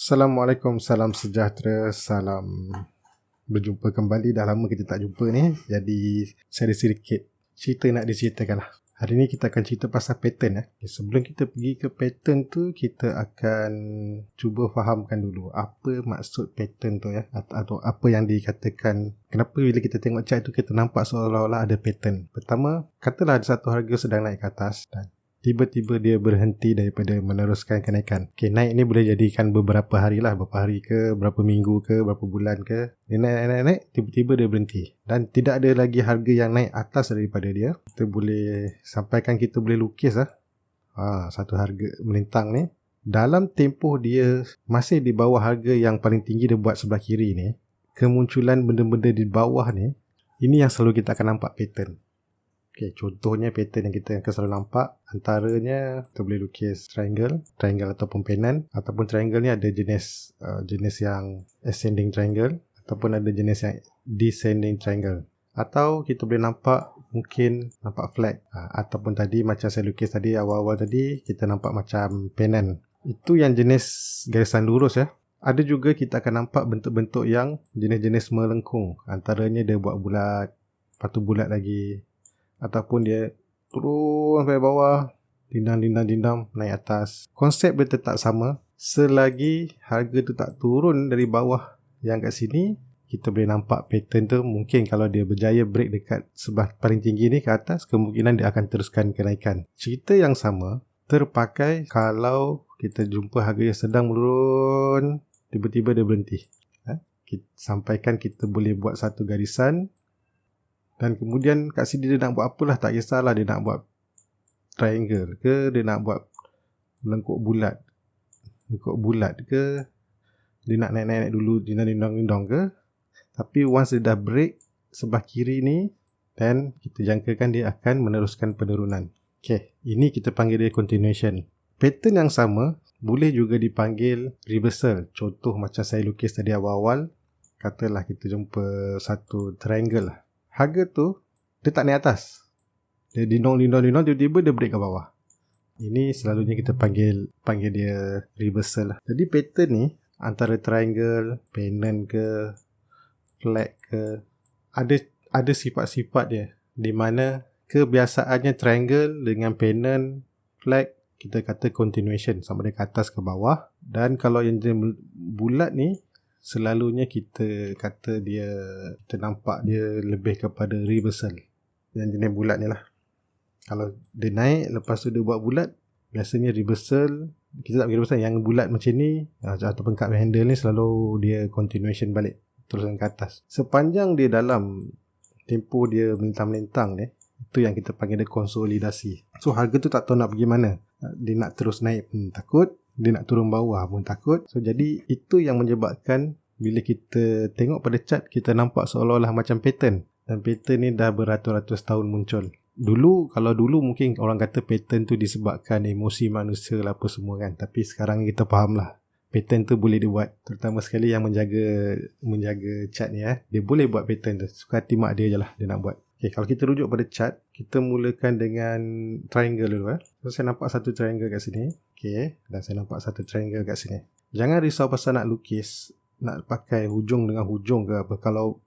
Assalamualaikum, salam sejahtera, salam berjumpa kembali. Dah lama kita tak jumpa ni. Jadi saya ada sedikit cerita nak diceritakan lah. Hari ni kita akan cerita pasal pattern. Sebelum kita pergi ke pattern tu, kita akan cuba fahamkan dulu apa maksud pattern tu atau apa yang dikatakan. Kenapa bila kita tengok chart tu kita nampak seolah-olah ada pattern. Pertama, katalah ada satu harga sedang naik ke atas dan tiba-tiba dia berhenti daripada meneruskan kenaikan. Naik ni boleh jadikan beberapa hari lah. Beberapa hari ke, berapa minggu ke, berapa bulan ke. Dia naik, tiba-tiba dia berhenti. Dan tidak ada lagi harga yang naik atas daripada dia. Kita boleh sampaikan, kita boleh lukis satu harga melintang ni. Dalam tempoh dia masih di bawah harga yang paling tinggi dia buat sebelah kiri ni, kemunculan benda-benda di bawah ni, ini yang selalu kita akan nampak pattern. Contohnya pattern yang kita akan selalu nampak, antaranya kita boleh lukis triangle ataupun pennant. Ataupun triangle ni ada jenis yang ascending triangle ataupun ada jenis yang descending triangle. Atau kita boleh mungkin nampak flag, ataupun tadi macam saya lukis tadi awal-awal tadi, kita nampak macam pennant. Itu yang jenis garisan lurus ya. Ada juga kita akan nampak bentuk-bentuk yang jenis-jenis melengkung. Antaranya dia buat bulat, lepas tu bulat lagi, ataupun dia turun sampai bawah, dindam naik atas. Konsep dia tetap sama selagi harga tu tak turun dari bawah yang kat sini. Kita boleh nampak pattern tu. Mungkin kalau dia berjaya break dekat sebelah paling tinggi ni ke atas, kemungkinan dia akan teruskan kenaikan. Cerita yang sama terpakai kalau kita jumpa harga yang sedang menurun, tiba-tiba dia berhenti. Kita sampaikan kita boleh buat satu garisan. Dan kemudian kat sini dia nak buat apalah, tak kisahlah dia nak buat triangle ke, dia nak buat lengkuk bulat ke, dia nak naik-naik dulu dindang ke. Tapi once dia dah break sebelah kiri ni, then kita jangkakan dia akan meneruskan penurunan. Ini kita panggil dia continuation. Pattern yang sama boleh juga dipanggil reversal. Contoh macam saya lukis tadi awal-awal, katalah kita jumpa satu triangle lah. Harga tu dia tak naik atas, dia dindong tiba-tiba dia break ke bawah. Ini selalunya kita panggil dia reversal lah. Jadi pattern ni antara triangle, pennant ke, flag ke, ada sifat-sifat dia, di mana kebiasaannya triangle dengan pennant, flag, kita kata continuation, sama ada ke atas ke bawah. Dan kalau yang bulat ni, selalunya kita kata kita nampak dia lebih kepada reversal. Yang jenis bulat ni lah. Kalau dia naik, lepas tu dia buat bulat, biasanya reversal. Kita tak pergi reversal. Yang bulat macam ni, ataupun cup handle ni, selalu dia continuation balik, teruskan ke atas. Sepanjang dia dalam tempoh dia melintang-melintang ni, itu yang kita panggil dia konsolidasi. So harga tu tak tahu nak pergi mana. Dia nak terus naik pun takut, dia nak turun bawah pun takut. So jadi itu yang menyebabkan bila kita tengok pada chart, kita nampak seolah-olah macam pattern. Dan pattern ni dah beratus-ratus tahun muncul. Kalau dulu mungkin orang kata pattern tu disebabkan emosi manusia lah apa semua kan. Tapi sekarang kita faham lah, pattern tu boleh dibuat. Terutama sekali yang menjaga chart ni dia boleh buat pattern tu. Suka hati mak dia je lah dia nak buat. Kalau kita rujuk pada chart, kita mulakan dengan triangle dulu. So saya nampak satu triangle kat sini. Dan saya nampak satu triangle kat sini. Jangan risau pasal nak lukis, nak pakai hujung dengan hujung ke apa. Kalau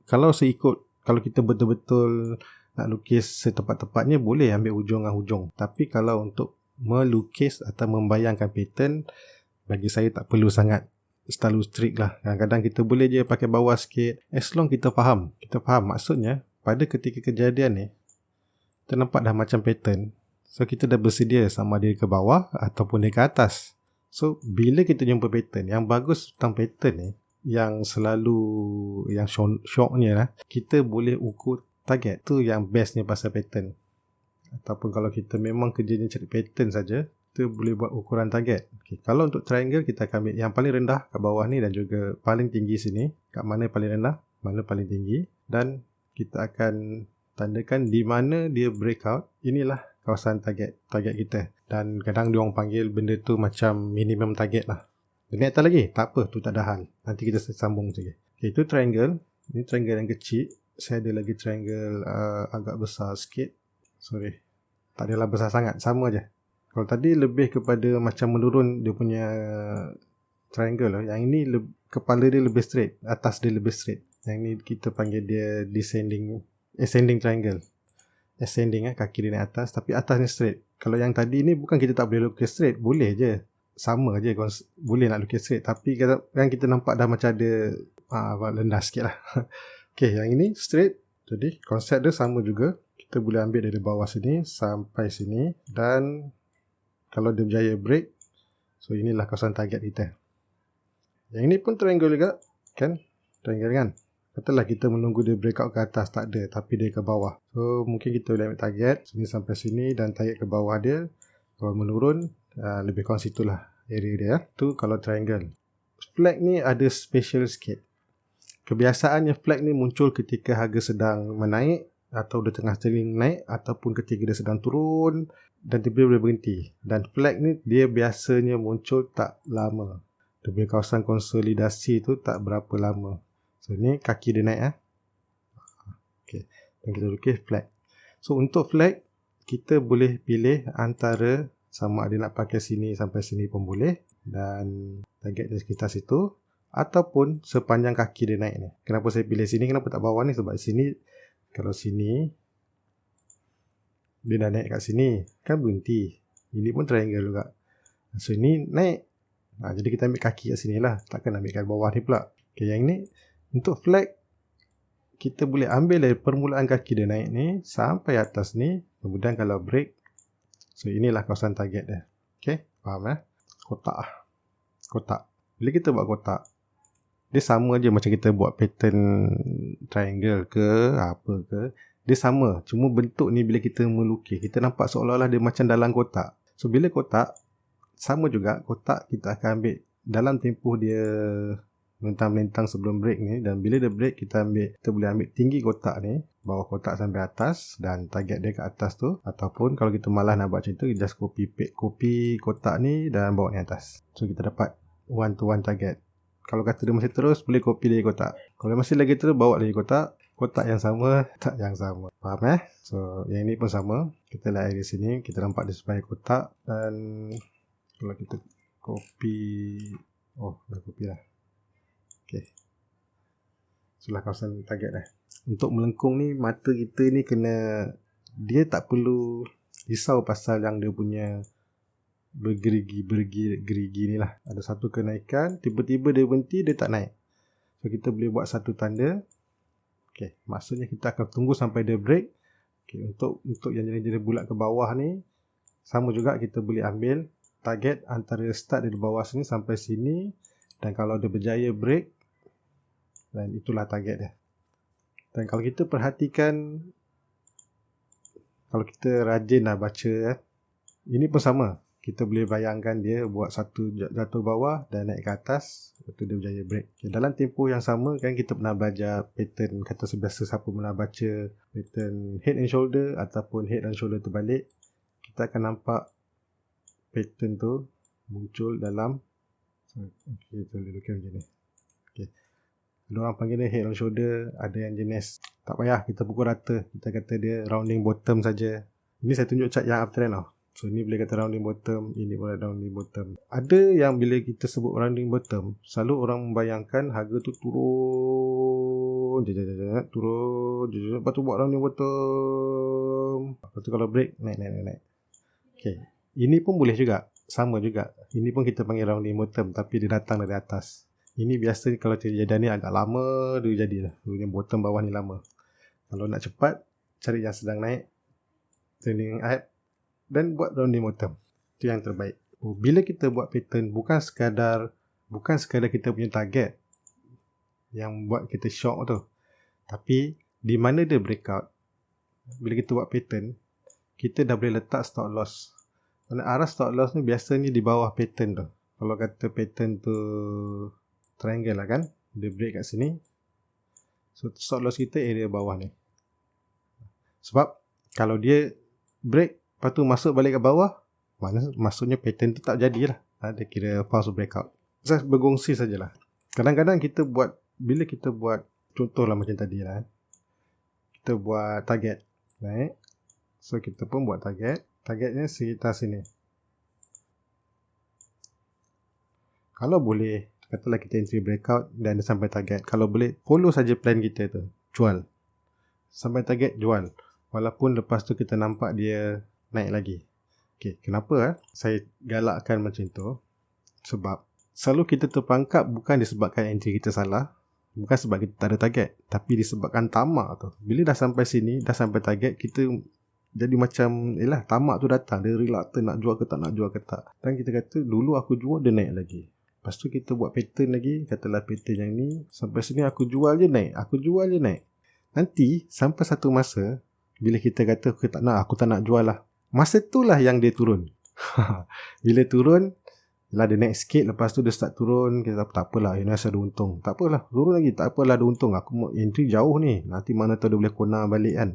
kita betul-betul nak lukis setepat-tepatnya, boleh ambil hujung dengan hujung. Tapi kalau untuk melukis atau membayangkan pattern, bagi saya tak perlu sangat terlalu strict lah. Kadang-kadang kita boleh je pakai bawah sikit, as long kita faham maksudnya. Pada ketika kejadian ni, kita nampak dah macam pattern. So kita dah bersedia sama dia ke bawah ataupun dia ke atas. So bila kita jumpa pattern, yang bagus tentang pattern ni, yang shocknya lah, kita boleh ukur target. Tu yang bestnya pasal pattern. Ataupun kalau kita memang kerjanya cari pattern saja, kita boleh buat ukuran target. Kalau untuk triangle, kita akan ambil yang paling rendah kat bawah ni dan juga paling tinggi sini. Kat mana paling rendah, mana paling tinggi. Dan kita akan tandakan di mana dia breakout. Inilah kawasan target kita. Dan kadang diorang panggil benda tu macam minimum target lah. Dia naik atas lagi, tak apa, tu tak ada hal. Nanti kita sambung saja. Itu triangle. Ini triangle yang kecil. Saya ada lagi triangle agak besar sikit. Sorry, tak adalah besar sangat, sama je. Kalau tadi lebih kepada macam menurun dia punya triangle lah. Yang ini kepala dia lebih straight, atas dia lebih straight. Yang ni kita panggil dia ascending triangle. Ascending kaki dia naik atas, tapi atas ni straight. Kalau yang tadi ni bukan kita tak boleh lukis straight, boleh je. Sama je, boleh nak lukis straight. Tapi kan kita nampak dah macam ada lendas sikit lah. Okay, yang ini straight. Jadi konsep dia sama juga. Kita boleh ambil dari bawah sini sampai sini. Dan kalau dia berjaya break, so inilah kawasan target kita. Yang ini pun triangle juga, kan? Triangle kan? Katalah kita menunggu dia breakout ke atas, tak ada, tapi dia ke bawah. So mungkin kita boleh ambil target sini sampai sini dan target ke bawah dia. Kalau menurun, lebih kurang situlah area dia. Tu kalau triangle. Flag ni ada special sikit. Kebiasaannya flag ni muncul ketika harga sedang menaik atau dia tengah trending naik, ataupun ketika dia sedang turun dan tiba-tiba boleh berhenti. Dan flag ni dia biasanya muncul tak lama. Dia punya kawasan konsolidasi tu tak berapa lama. So ni kaki dia naik Okay. Dan kita lukis flag. So untuk flag kita boleh pilih antara sama ada nak pakai sini sampai sini pun boleh, dan target dia sekitar situ, ataupun sepanjang kaki dia naik ni. Kenapa saya pilih sini, kenapa tak bawah ni? Sebab sini, kalau sini dia dah naik kat sini kan berhenti. Ini pun triangle juga. So ini naik. Jadi kita ambil kaki kat sini lah, takkan ambil kat bawah ni pula. Okay, yang ni untuk flag kita boleh ambil dari permulaan kaki dia naik ni sampai atas ni. Kemudian kalau break, so inilah kawasan target dia. Okay, faham kotak. Bila kita buat kotak, dia sama je macam kita buat pattern triangle ke apa ke. Dia sama, cuma bentuk ni bila kita melukis, kita nampak seolah-olah dia macam dalam kotak. So bila kotak, sama juga kotak kita akan ambil dalam tempoh dia melintang-melintang sebelum break ni, dan bila dia break kita boleh ambil tinggi kotak ni, bawah kotak sampai atas, dan target dia ke atas tu. Ataupun kalau kita malas nak buat macam tu, just copy kotak ni dan bawa ni atas. So kita dapat one to one target. Kalau kata dia masih terus, boleh copy dari kotak. Kalau masih lagi terus, bawa lagi kotak yang sama, tak yang sama. Faham So yang ni pun sama. Kita lihat dari sini, kita nampak dia sebagai kotak. Dan kalau kita copy, dah copy lah. Okay, itulah kawasan target dah. Untuk melengkung ni, mata kita ni kena, dia tak perlu risau pasal yang dia punya bergerigi ni lah. Ada satu kenaikan, tiba-tiba dia berhenti, dia tak naik. So kita boleh buat satu tanda. Okay, maksudnya kita akan tunggu sampai dia break. Okay, untuk yang jenis-jenis bulat ke bawah ni, sama juga kita boleh ambil target antara start dari bawah sini sampai sini. Dan kalau dia berjaya break, dan itulah target dia. Dan kalau kita perhatikan, kalau kita rajin lah baca, ini pun sama. Kita boleh bayangkan dia buat satu jatuh bawah dan naik ke atas, lepas tu dia berjaya break. Okay, dalam tempoh yang sama kan kita pernah belajar pattern, kata sebiasa siapa pernah baca pattern head and shoulder ataupun head and shoulder terbalik, kita akan nampak pattern tu muncul dalam, kita boleh lukis macam ni. Okay. Ada orang panggil dia head and shoulder, ada yang jenis tak payah kita pukul rata, kita kata dia rounding bottom saja. Ini saya tunjuk chart yang uptrend tau. So ni boleh kata rounding bottom, ini pun rounding bottom. Ada yang bila kita sebut rounding bottom, selalu orang membayangkan harga tu turun, lepas tu buat rounding bottom, lepas tu kalau break, naik. Okay, ini pun boleh juga, sama juga. Ini pun kita panggil rounding bottom, tapi dia datang dari atas. Ini biasa kalau kejadian ni agak lama dia jadilah. Rounding bottom bawah ni lama. Kalau nak cepat, cari yang sedang naik, trending up, dan buat rounding bottom. Itu yang terbaik. Bila kita buat pattern, bukan sekadar kita punya target yang buat kita shock tu, tapi di mana dia breakout. Bila kita buat pattern, kita dah boleh letak stop loss. Kerana arah stop loss ni biasanya di bawah pattern tu. Kalau kata pattern tu triangle lah kan, dia break kat sini, so stop loss kita area bawah ni. Sebab kalau dia break lepas tu masuk balik ke bawah, maksudnya pattern tu tak jadilah. Dia kira false breakout. Saya berkongsi sajalah. Kadang-kadang kita buat, bila kita buat contohlah macam tadi lah, kita buat target naik, so kita pun buat targetnya sekitar sini. Kalau boleh, katalah kita entry breakout dan sampai target. Kalau boleh, follow saja plan kita tu. Jual. Sampai target, jual. Walaupun lepas tu kita nampak dia naik lagi. Okay, kenapa saya galakkan macam tu? Sebab selalu kita terperangkap bukan disebabkan entry kita salah, bukan sebab kita tak ada target, tapi disebabkan tamak tu. Bila dah sampai sini, dah sampai target, kita jadi macam, tamak tu datang. Dia reluctant nak jual ke tak, nak jual ke tak. Dan kita kata, dulu aku jual, dia naik lagi. Lepas tu kita buat pattern lagi, katalah pattern yang ni, sampai sini aku jual je naik, aku jual je naik. Nanti, sampai satu masa, bila kita kata, aku tak nak jual lah. Masa tu lah yang dia turun. Bila turun, dia naik sikit, lepas tu dia start turun, kita tak apalah, ini ada untung. Tak apalah, turun lagi, tak apalah ada untung. Aku mau entry jauh ni, nanti mana tahu dia boleh corner balik kan.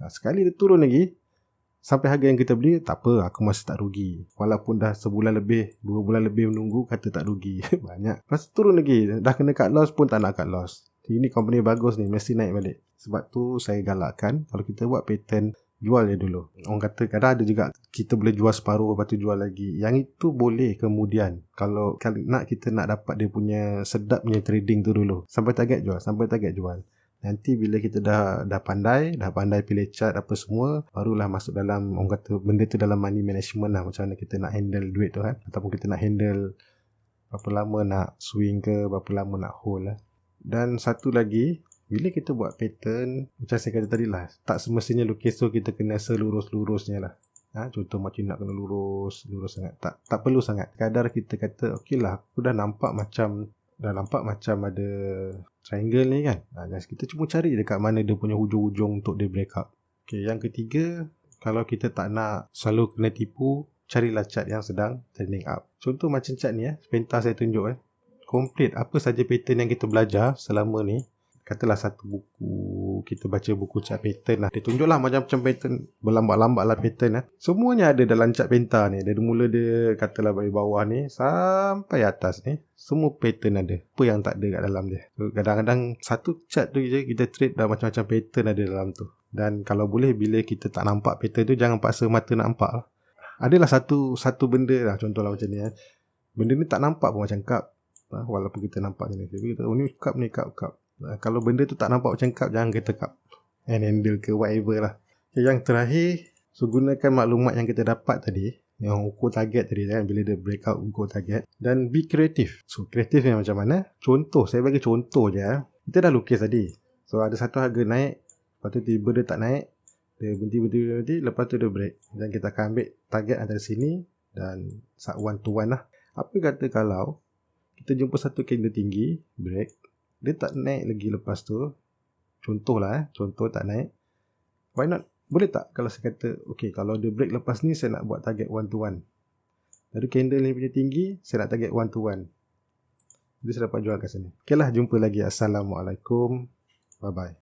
Sekali dia turun lagi, sampai harga yang kita beli, tak apa, aku masih tak rugi. Walaupun dah sebulan lebih, 2 bulan lebih menunggu, kata tak rugi. Banyak. Lepas tu turun lagi, dah kena cut loss pun tak nak cut loss. Ini company bagus ni, mesti naik balik. Sebab tu saya galakkan, kalau kita buat pattern, jual je dulu. Orang kata kadang ada juga kita boleh jual separuh lepas tu jual lagi. Yang itu boleh kemudian. Kalau kita nak dapat dia punya sedap punya trading tu dulu. Sampai target jual, sampai target jual. Nanti bila kita dah pandai pilih chart apa semua, barulah masuk dalam, orang kata benda tu dalam money management lah. Macam mana kita nak handle duit tu kan. Ataupun kita nak handle berapa lama nak swing ke, berapa lama nak hold lah. Dan satu lagi, bila kita buat pattern, macam saya kata tadi lah, tak semestinya lukis tu kita kena selurus-lurusnya lah. Contoh macam nak kena lurus sangat. Tak perlu sangat. Kadar kita kata, okey lah, aku dah nampak macam ada triangle ni kan. Kita cuma cari dekat mana dia punya hujung-hujung untuk dia break up. Okay, yang ketiga, kalau kita tak nak selalu kena tipu, carilah chart yang sedang trending up. Contoh macam chart ni sebentar saya tunjuk complete apa saja pattern yang kita belajar selama ni. Katalah satu buku, kita baca buku chart pattern lah. Dia tunjuklah macam-macam pattern, berlambat-lambat lah pattern . Semuanya ada dalam chart penta ni. Dari mula dia katalah dari bawah ni sampai atas ni, semua pattern ada. Apa yang tak ada kat dalam dia. So, kadang-kadang satu chart tu je kita trade dah macam-macam pattern ada dalam tu. Dan kalau boleh bila kita tak nampak pattern tu, jangan paksa mata nak nampak lah. Adalah satu benda lah, contohlah macam ni . Benda ni tak nampak pun macam cup. Walaupun kita nampak ni. Tapi kita, ni cup ni cup. Kalau benda tu tak nampak macam cup, jangan kita cup and handle ke whatever lah. Yang terakhir, gunakan maklumat yang kita dapat tadi, yang ukur target tadi kan, bila dia breakout ukur target, dan be kreatif. So kreatif ni macam mana? Contoh, saya bagi contoh je . Kita dah lukis tadi, so ada satu harga naik, lepas tu tiba dia tak naik, dia berhenti, lepas tu dia break, dan kita akan ambil target antara sini dan one to one lah. Apa kata kalau kita jumpa satu candle tinggi, break, dia tak naik lagi lepas tu, contoh tak naik, why not? Boleh tak kalau saya kata, okay, kalau dia break lepas ni, saya nak buat target one to one. Dari candle ni punya tinggi, saya nak target one to one. Jadi saya dapat jual kat sini. Okay lah, jumpa lagi. Assalamualaikum. Bye bye.